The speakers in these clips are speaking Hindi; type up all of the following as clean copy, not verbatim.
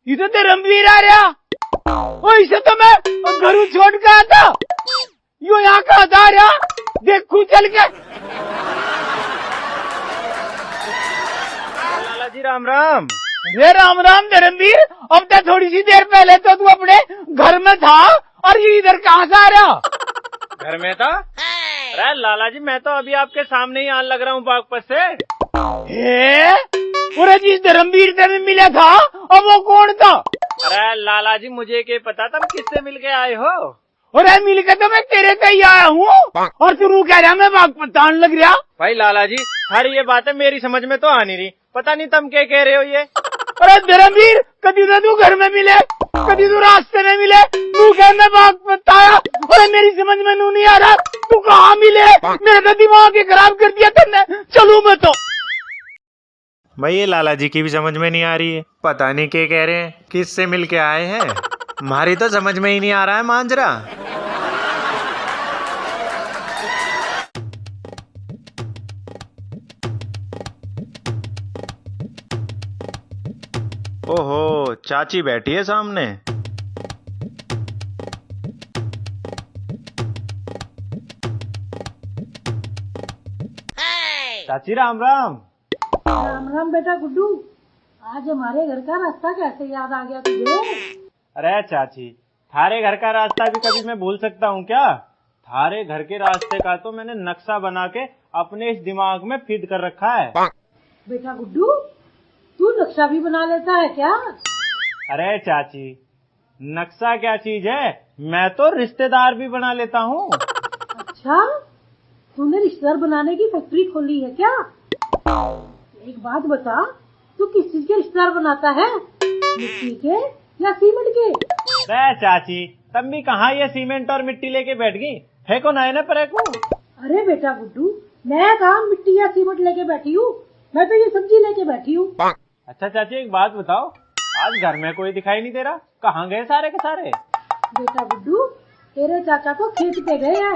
इसे तो रणवीर आ रहा। ओ इसे तो मैं घर छोड़ के आया था, यो यहाँ का आ रहा, देखू चल के। लाला जी राम राम। रे राम राम धर्मवीर, अब तक थोड़ी सी देर पहले तो तू अपने घर में था और ये इधर कहाँ से आ रहा? घर में था? अरे लाला जी मैं तो अभी आपके सामने ही आने लग रहा हूँ बागपत से। पूरा जिस धर्मवीर से मैं मिला था, अब वो कौन था? अरे लाला जी मुझे क्या पता तुम किससे मिल के आए हो। अरे मिल के तो मैं तेरे से ही आया हूँ, और तू कह रहा मैं बागपत आने लग रहा। भाई लाला जी सारी ये बातें मेरी समझ में तो आ नहीं रही, पता नहीं तुम क्या कह रहे हो ये। अरे धर्मवीर, कभी तो तू घर में मिले, कभी तू रास्ते में मिले, तू कह मैं बागपत आया, अरे मेरी समझ में नहीं आ रहा तू कहाँ मिले। मेरा तो दिमाग ही खराब कर दिया तुमने। चलू मैं तो। भाई ये लाला जी की भी समझ में नहीं आ रही है, पता नहीं क्या कह रहे हैं, किससे मिल के आए हैं, हमारी तो समझ में ही नहीं आ रहा है मांजरा। ओहो चाची बैठी है सामने। चाची राम राम। राम राम बेटा गुड्डू, आज हमारे घर का रास्ता कैसे याद आ गया तुझे? अरे चाची थारे घर का रास्ता भी कभी मैं भूल सकता हूँ क्या? थारे घर के रास्ते का तो मैंने नक्शा बना के अपने इस दिमाग में फिट कर रखा है। बेटा गुड्डू, तू नक्शा भी बना लेता है क्या? अरे चाची नक्शा क्या चीज है, मैं तो रिश्तेदार भी बना लेता हूँ। अच्छा, तूने रिश्तेदार बनाने की फैक्ट्री खोली है क्या? एक बात बता, तू किस चीज के रिश्तेदार बनाता है, मिट्टी के या सीमेंट के? अरे चाची तुम भी कहाँ ये सीमेंट और मिट्टी लेके बैठ गई, है को नए परे को। अरे बेटा गुड्डू, मैं कहाँ मिट्टी या सीमेंट लेके बैठी हूँ, मैं तो ये सब्जी लेके बैठी हूँ। अच्छा चाची एक बात बताओ, आज घर में कोई दिखाई नहीं दे रहा, कहाँ गए सारे के सारे? बेटा गुड्डू, तेरे चाचा तो खेत पे गए हैं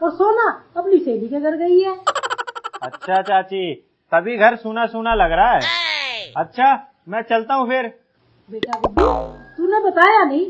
और सोना अपनी सहेली के घर गई है। अच्छा चाची तभी घर सूना सूना लग रहा है। अच्छा मैं चलता हूँ फिर। बेटा गुड्डू, तूने बताया नहीं,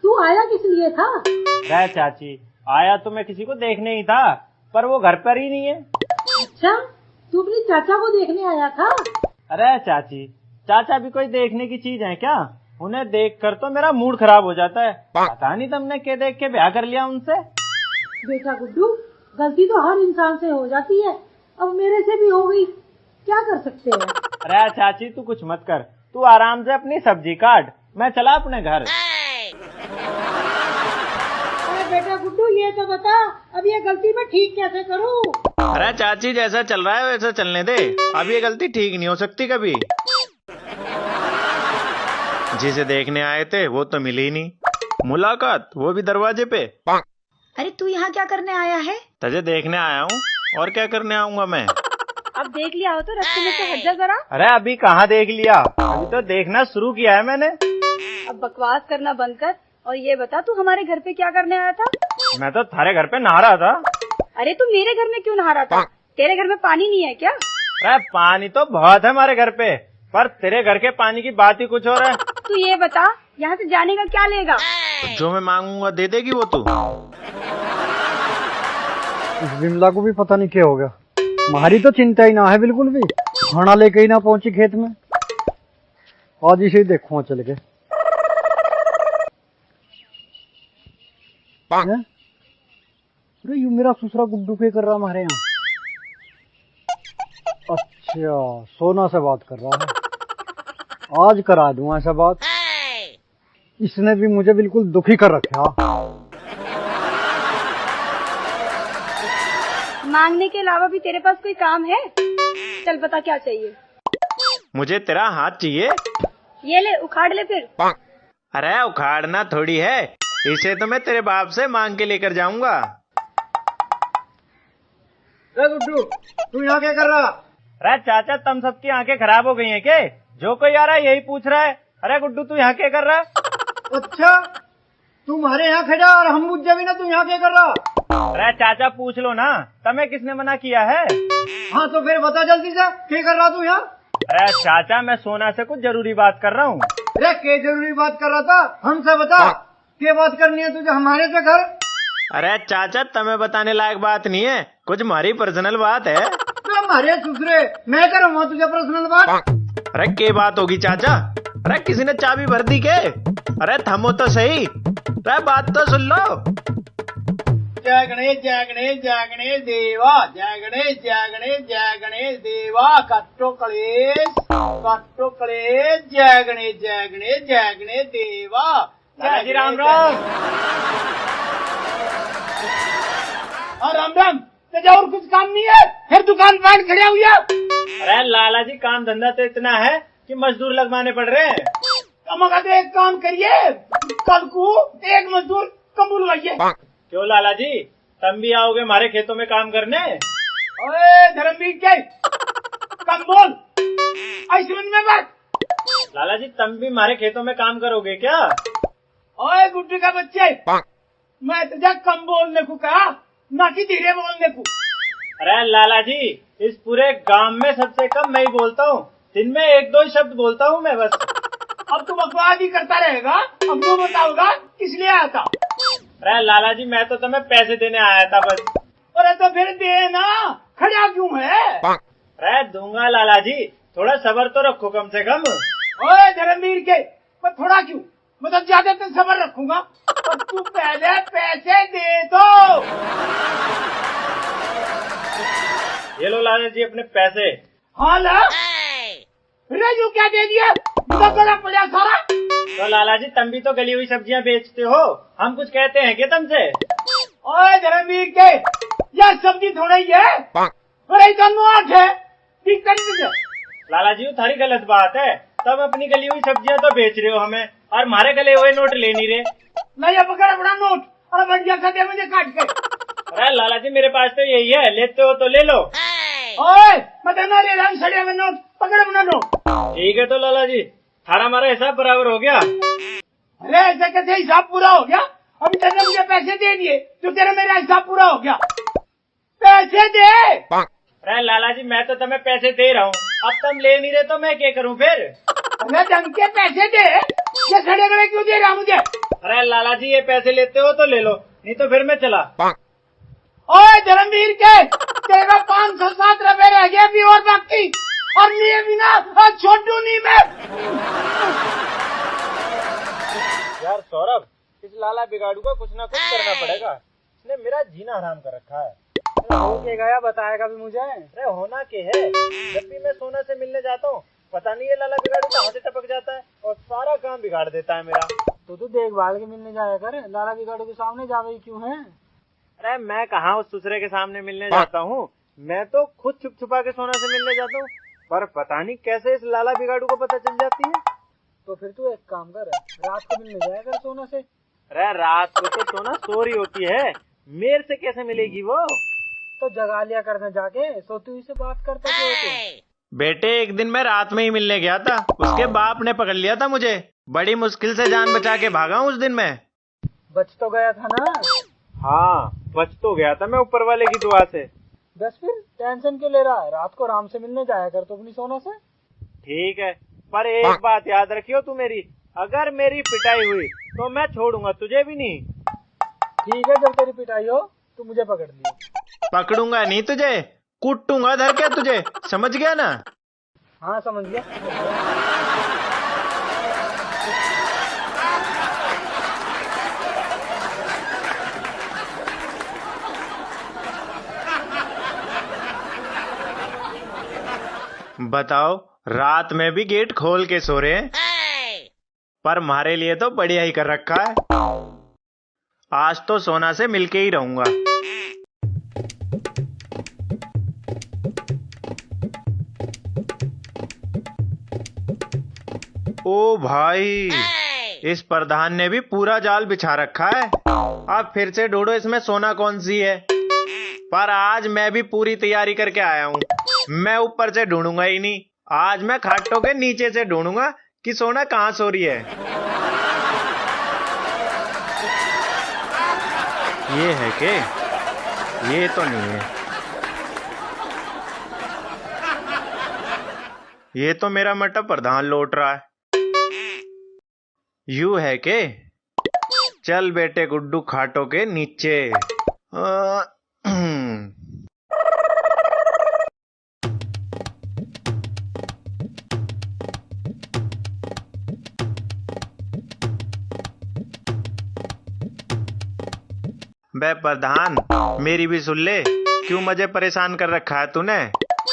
तू आया किस लिए था? अरे चाची आया तो मैं किसी को देखने ही था, पर वो घर पर ही नहीं है। अच्छा, तू अपनी चाचा को देखने आया था? अरे चाची चाचा भी कोई देखने की चीज है क्या? उन्हें देखकर तो मेरा मूड खराब हो जाता है, पता नहीं तुमने क्या देख के ब्याह कर लिया उनसे। बेटा गुड्डू, गलती तो हर इंसान से हो जाती है, अब मेरे से भी हो गई, क्या कर सकते हैं। अरे चाची तू कुछ मत कर, तू आराम से अपनी सब्जी काट, मैं चला अपने घर। अरे बेटा गुड्डू, ये तो बता, अब ये गलती मैं ठीक कैसे करूँ? अरे चाची जैसा चल रहा है वैसा चलने दे, अब ये गलती ठीक नहीं हो सकती कभी। जिसे देखने आए थे वो तो मिली ही नहीं, मुलाकात वो भी दरवाजे पे। अरे तू यहाँ क्या करने आया है? तुझे देखने आया हूँ, और क्या करने आऊंगा मैं। अब देख लिया हो तो रास्ते में से हट जा जरा। अरे अभी कहाँ देख लिया, अभी तो देखना शुरू किया है मैंने। अब बकवास करना बंद कर और ये बता तू हमारे घर पे क्या करने आया था? मैं तो थारे घर पे नहा रहा था। अरे तू मेरे घर में क्यों नहा रहा था? तेरे घर में पानी नहीं है क्या? अरे पानी तो बहुत है हमारे घर पे, पर तेरे घर के पानी की बात ही कुछ और है। तू ये बता, यहाँ से जाने का क्या लेगा? जो मैं मांगूंगा दे देगी वो तू। इस विमला को भी पता नहीं क्या हो गया, हमारी तो चिंता ही ना है बिल्कुल भी, खाना लेके ही ना पहुंची खेत में। आज इसे ही देखूंगा चल के। हैं? अरे यू मेरा ससुरा गुड्डू के कर रहा हमारे यहाँ। अच्छा, सोना से बात कर रहा है, आज करा दूंगा ऐसा बात। इसने भी मुझे बिल्कुल दुखी कर रखा। मांगने के अलावा भी तेरे पास कोई काम है? चल बता क्या चाहिए। मुझे तेरा हाथ चाहिए। ये ले उखाड़ ले फिर। अरे उखाड़ना थोड़ी है, इसे तो मैं तेरे बाप से मांग के लेकर जाऊंगा। गुड्डू तू यहाँ क्या कर रहा? अरे चाचा तुम सबकी आंखें खराब हो गई हैं क्या? जो कोई आ रहा है यही पूछ रहा है, अरे गुड्डू तू यहाँ क्या कर रहा है? अच्छा, तुम्हारे यहाँ खड़ा और हम मुझे भी ना, तू यहाँ क्या कर रहा? अरे चाचा पूछ लो ना, तुम्हें किसने मना किया है? हाँ तो फिर बता जल्दी से, क्या कर रहा तू यहाँ? अरे चाचा मैं सोना से कुछ जरूरी बात कर रहा हूँ। अरे के जरूरी बात कर रहा था, हमसे बता क्या बात करनी है तुझे हमारे से कर। अरे चाचा तुम्हें बताने लायक बात नहीं है, कुछ हमारी पर्सनल बात है। तो हमारे दूसरे मैं करूँगा तुझे पर्सनल बात। अरे क्या बात होगी चाचा? अरे किसी ने चाबी भर दी के? अरे थमो तो सही, अरे बात तो सुन लो। जय गणेश जय गणेश जय गणेश देवा, जय गणेश जय गणेश जय गणेश देवा, कट्टो कलेश जय गणेश जय गणेश जय गणेश देवा। लाला जी राम राम। और राम राम, तो और कुछ काम नहीं है? फिर दुकान पर खड़े हुए। अरे लाला जी काम धंधा तो इतना है कि मजदूर लगवाने पड़ रहे हैं। कम का तो एक काम करिए, कल को एक मजदूर कम बुलवाइए। क्यों लाला जी, तुम भी आओगे हमारे खेतों में काम करने? ओए धर्मवीर के कम बोल, ऐसे मन में बात। लाला जी तुम भी हमारे खेतों में काम करोगे क्या? ओए गुड्डी का बच्चे, मैं तुझे कम बोलने को कहा, ना कि धीरे बोलने को। अरे लाला जी, इस पूरे गांव में सबसे कम मैं ही बोलता हूँ, दिन में 1-2 शब्द बोलता हूँ मैं बस। अब तू बकवास ही करता रहेगा, अब तू बताओगा किस लिए आया था? अरे लाला जी मैं तो तुम्हें पैसे देने आया था बस। अरे तो फिर दे ना, खड़ा क्यों है? अरे दूंगा लाला जी, थोड़ा सब्र तो रखो कम से कम। ओए धर्मवीर के, मैं थोड़ा क्यों, मैं तो ज्यादा तक सब्र रखूंगा, और तू पहले पैसे दे दो। ये लो लाला जी अपने पैसे। हाँ ला, जो क्या दे दिया, मुझे बड़ा पड़ा सारा। तो लाला जी तुम भी तो गली हुई सब्जियां बेचते हो, हम कुछ कहते हैं क्या तुमसे? ओए धर्मवीर के, यह सब्जी थोड़ा ही है, अरे तो नोट है, ठीक कर तुझे। लाला जी थारी गलत बात है, तुम अपनी गली हुई सब्जियां तो बेच रहे हो हमें, और हमारे गले हुए नोट ले नहीं रहे। मैं ये पकड़ा बड़ा नोट, और बढ़िया सा दे मुझे काट के। अरे लाला जी मेरे पास तो यही है, लेते हो तो ले लो। ओए मैं तो ना ले रहा हूँ सड़िया में नोट, पकड़ अपना नोट। ठीक है तो लाला जी, थारा हमारा हिसाब बराबर हो गया। अरे ऐसे कैसे हिसाब पूरा हो गया? अभी तेरे मुझे पैसे दे दिए तो तेरा मेरा हिसाब पूरा हो गया। पैसे दे। अरे लाला जी मैं तो तुम्हें पैसे दे रहा हूँ, अब तुम ले नहीं रहे तो मैं क्या करूँ फिर? अरे ढंग के पैसे दे, ये खड़े खड़े क्यों दे रहा मुझे? अरे लाला जी ये पैसे लेते हो तो ले लो, नहीं तो फिर मैं चला। ओए धर्मवीर के, तेरा 507 रुपए रह गया अभी और बाकी, और नहीं बिना छोटू नहीं मैं। यार सौरभ, इस लाला बिगाड़ू का कुछ ना कुछ करना पड़ेगा, इसने मेरा जीना हराम कर रखा है। हो के गया बताएगा भी मुझे। अरे होना के है, जब भी मैं सोना से मिलने जाता हूँ पता नहीं ये लाला बिगाड़ू कहाँ से टपक जाता है और सारा काम बिगाड़ देता है मेरा। तो तू देखभाल के मिलने जाया कर, लाला बिगाड़ू के सामने जावे क्यों है? अरे मैं कहाँ उस दूसरे के सामने मिलने जाता हूँ, मैं तो खुद छुप छुपा के सोना से मिलने जाता हूँ, पर पता नहीं कैसे इस लाला बिगाड़ू को पता चल जाती है। तो फिर तू एक काम कर, रात को मिलने जाया कर सोना से। अरे रात को तो सोना सो रही होती है, मेरे से कैसे मिलेगी वो? तो जगा लिया करना जाके, सोती हुई से बात करता क्यों तू? बेटे एक दिन मैं रात में ही मिलने गया था, उसके बाप ने पकड़ लिया था मुझे, बड़ी मुश्किल से जान बचा के भागा हूँ उस दिन मैं। बच तो गया था ना? हाँ बच तो गया था मैं ऊपर वाले की दुआ से। बस फिर टेंशन क्यों ले रहा है, रात को आराम से मिलने जाया कर तो अपनी सोना से। ठीक है, पर एक बात याद रखियो तू मेरी, अगर मेरी पिटाई हुई तो मैं छोड़ूंगा तुझे भी नहीं। ठीक है, जब तेरी पिटाई हो तू मुझे पकड़ लियो। पकड़ूंगा नहीं तुझे, कूटूंगा धर के तुझे, समझ गया ना? हाँ समझ गया। बताओ, रात में भी गेट खोल के सो रहे हैं, पर हमारे लिए तो बढ़िया ही कर रखा है। आज तो सोना से मिलके ही रहूंगा। ओ भाई, इस प्रधान ने भी पूरा जाल बिछा रखा है। अब फिर से ढूंढो इसमें सोना कौन सी है। पर आज मैं भी पूरी तैयारी करके आया हूँ, मैं ऊपर से ढूंढूंगा ही नहीं, आज मैं खाटों के नीचे से ढूंढूंगा कि सोना कहाँ सो रही है। ये है के? ये तो नहीं है, ये तो मेरा मटा प्रधान लौट रहा है। यू है के? चल बेटे गुड्डू खाटो के नीचे। बे प्रधान, मेरी भी सुन ले। क्यों मुझे परेशान कर रखा है तूने?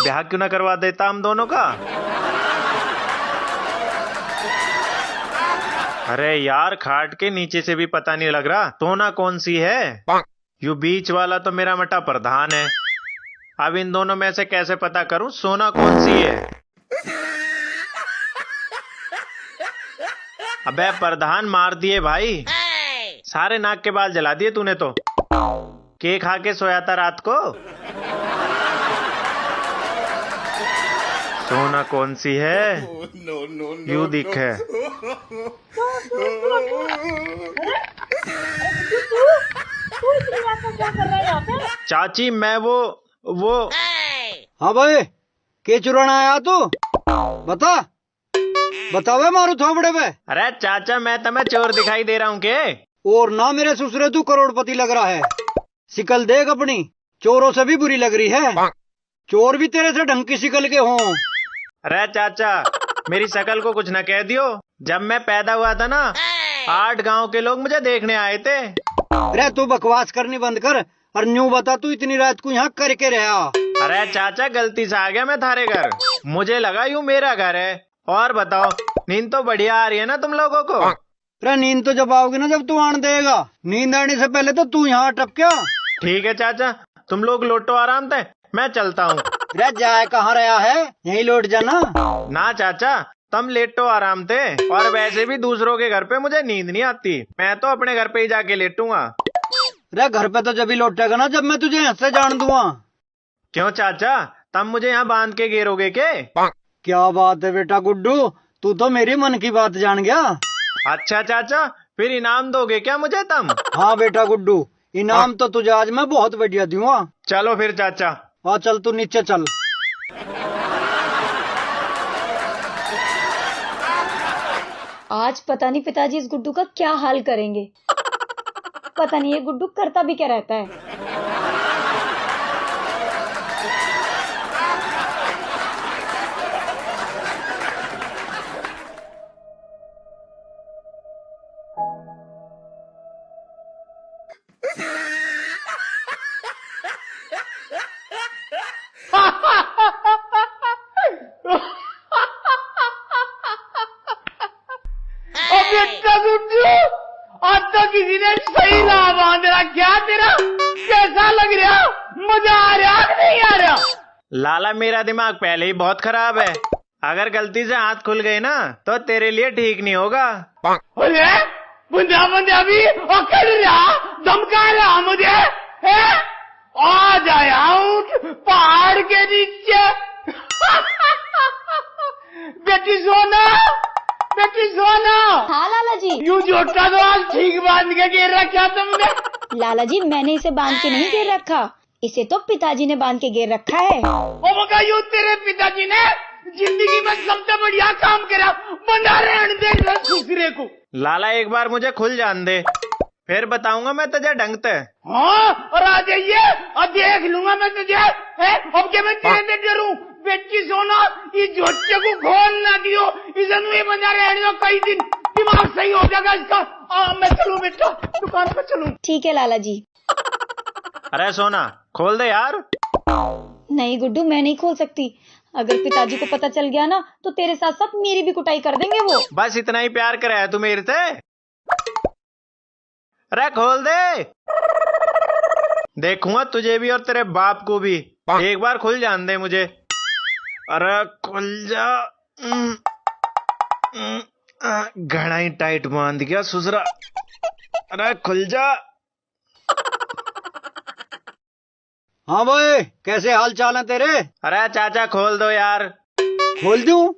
ब्याह क्यों ना करवा देता हम दोनों का? अरे यार, खाट के नीचे से भी पता नहीं लग रहा सोना कौन सी है। यू बीच वाला तो मेरा मटा प्रधान है। अब इन दोनों में से कैसे पता करूं सोना कौन सी है? अबे प्रधान, मार दिए भाई। सारे नाक के बाल जला दिए तूने तो। केक खा के सोया था रात को। सोना कौन सी है? यू दिखे। चाची मैं वो हाँ भाई, के चुराना आया तू? बतावे मारू थोपड़े पे। अरे चाचा, मैं तुम्हें चोर दिखाई दे रहा हूँ के? और ना मेरे ससुरे तू करोड़पति लग रहा है। शिकल देख अपनी, चोरों से भी बुरी लग रही है। चोर भी तेरे से ढंग की शिकल के हों। अरे चाचा, मेरी शकल को कुछ न कह दियो। जब मैं पैदा हुआ था ना, 8 गांव के लोग मुझे देखने आए थे। अरे तू बकवास करनी बंद कर और न्यू बता, तू इतनी रात को यहाँ करके रहा? अरे चाचा, गलती से आ गया मैं थारे घर। मुझे लगा यूं मेरा घर है। और बताओ, नींद तो बढ़िया आ रही है ना तुम लोगों को? अरे नींद तो जब आओगे ना, जब तू आन देगा। नींद आने से पहले तो तू यहाँ अटक क्या? ठीक है चाचा, तुम लोग लौटो आराम से, मैं चलता हूँ। अरे जाए कहाँ रहा है, यहीं लौट जाना। ना चाचा, तुम लेटो आराम से। और वैसे भी दूसरों के घर पे मुझे नींद नहीं आती। मैं तो अपने घर पे ही जाके लेटूंगा। अरे घर पे तो जब ही लौटेगा ना, जब मैं तुझे यहाँ से जान दूंगा। क्यों चाचा, तुम मुझे यहाँ बांध के गेरोगे के? क्या बात है बेटा गुड्डू, तू तो मेरी मन की बात जान गया। अच्छा चाचा, फिर इनाम दोगे क्या मुझे तुम? हाँ बेटा गुड्डू, इनाम तो तुझे आज मैं बहुत बढ़िया दूंगा। चलो फिर चाचा। हाँ चल, तू नीचे चल। आज पता नहीं पिताजी इस गुड्डू का क्या हाल करेंगे। पता नहीं ये गुड्डू करता भी क्या रहता है। बेटा गुड्डू, आज तो किसी ने सही ला बांध रहा। क्या तेरा कैसा लग रहा? मजा आ रहा कि नहीं आ रहा? लाला, मेरा दिमाग पहले ही बहुत खराब है। अगर गलती से हाथ खुल गए ना, तो तेरे लिए ठीक नहीं होगा। अरे बंदा बंदा भी अकड़ रहा, धमका रहा मुझे है? आ जाया पहाड़ के नीचे। बेटी सोना, बेटी सोना। हाँ लाला जी। यूं जोटा तो आज ठीक बांध के घेर रखा तुमने। लाला जी, मैंने इसे बांध के नहीं घेर रखा, इसे तो पिताजी ने बांध के घेर रखा है। ओ मगा, यूं तेरे पिताजी ने जिंदगी में सबसे बढ़िया काम करा, बंधा रहने दे दूसरे को। लाला, एक बार मुझे खुल जान दे, फिर बताऊंगा मैं तुझे ढंग से। हाँ, और आ जाइए और देख लूंगा मैं तुझे। है अब क्या मैं तेरे से डरूं? बेटी सोना, इस जोचे को खोल ना दियो, इसे नहीं बंधा रहने दो कई दिन, दिमाग सही हो जाएगा इसका। मैं चलूं बेटा, दुकान पे चलूं? ठीक है लाला जी। अरे सोना, खोल दे यार। नहीं गुड्डू, मैं नहीं खोल सकती। अगर पिताजी को पता चल गया ना, तो तेरे साथ साथ मेरी भी कुटाई कर देंगे वो। बस इतना ही प्यार करे है तू मेरे से? अरे खोल दे, देखूंगा तुझे भी और तेरे बाप को भी। एक बार खुल जान दे मुझे। अरे खुल जा। घड़ा ही टाइट बांध गया सुसरा। अरे खुल जा। हाँ भाई, कैसे हाल चाल है तेरे? अरे चाचा, खोल दो यार। खोल दूं?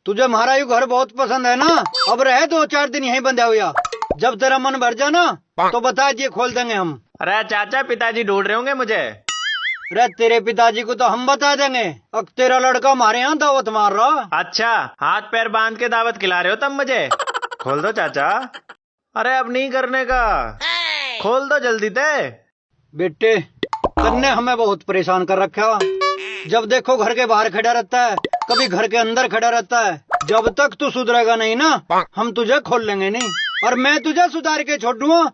तुझे हमारा यू घर बहुत पसंद है ना, अब रहे 2-4 दिन यहीं बंधा हुआ। जब तेरा मन भर जा ना, तो बता दिए, खोल देंगे हम। अरे चाचा, पिताजी ढूंढ रहे होंगे मुझे। अरे तेरे पिताजी को तो हम बता देंगे। अब तेरा लड़का हमारे यहाँ दावत मार रहा। अच्छा, हाथ पैर बांध के दावत खिला रहे हो तब मुझे? खोल दो चाचा। अरे अब नहीं करने का, खोल दो जल्दी ते। बेटे तन्ने हमें बहुत परेशान कर रखा। जब देखो घर के बाहर खड़ा रहता है, कभी घर के अंदर खड़ा रहता है। जब तक तू सुधरेगा नहीं ना, हम तुझे खोल लेंगे नहीं, और मैं तुझे सुधार के छोड़ूंगा।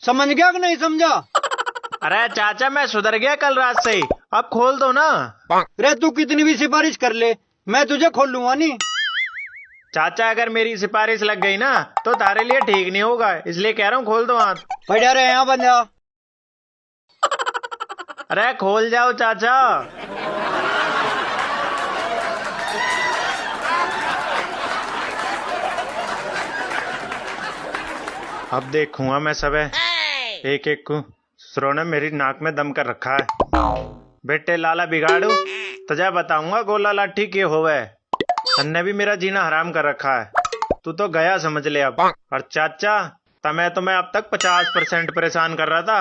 समझ गया कि नहीं समझा? अरे चाचा मैं सुधर गया कल रात से ही, अब खोल दो ना। रे तू कितनी भी सिफारिश कर ले, मैं तुझे खोल लूंगा नहीं। चाचा अगर मेरी सिफारिश लग गई ना तो तारे लिए ठीक नहीं होगा, इसलिए कह रहा हूँ खोल दो हाथ। पड़ा रहे यहाँ बन जा। अरे खोल जाओ चाचा। अब देखूंगा मैं सब एक एक को। ससुरों ने मेरी नाक में दम कर रखा है। बेटे लाला बिगाड़ू तुझे बताऊंगा गोला लाठी के होवे। तन्ने भी मेरा जीना हराम कर रखा है, तू तो गया समझ ले अब। और चाचा तमें तो मैं अब तक 50% परेशान कर रहा था।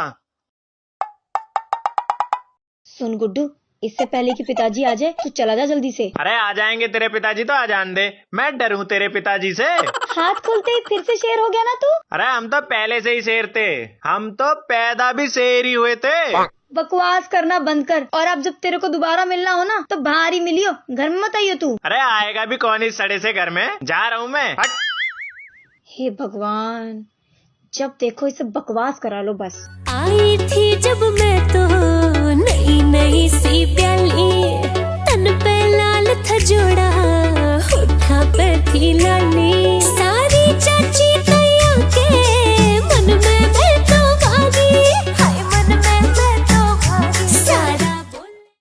सुन गुड्डू, इससे पहले कि पिताजी आ जाए तू चला जा जल्दी से। अरे आ जाएंगे तेरे पिताजी तो आ जान दे, मैं डरूं तेरे पिताजी से। हाथ खोलते ही फिर से शेर हो गया ना तू। अरे हम तो पहले से ही शेर थे, हम तो पैदा भी शेर ही हुए थे। बकवास करना बंद कर, और अब जब तेरे को दोबारा मिलना हो ना तो बाहर ही मिलियो, घर में मत आइयो तू। अरे आएगा भी कौन इस सड़े से घर में, जा रहा हूँ मैं। हट। हे भगवान, जब देखो इसे बकवास करा लो बस। आई थी जब मैं तो नई नई सी प्याली, तन पे लाल था जोड़ा, होठा पे थी लाली, सारी चाची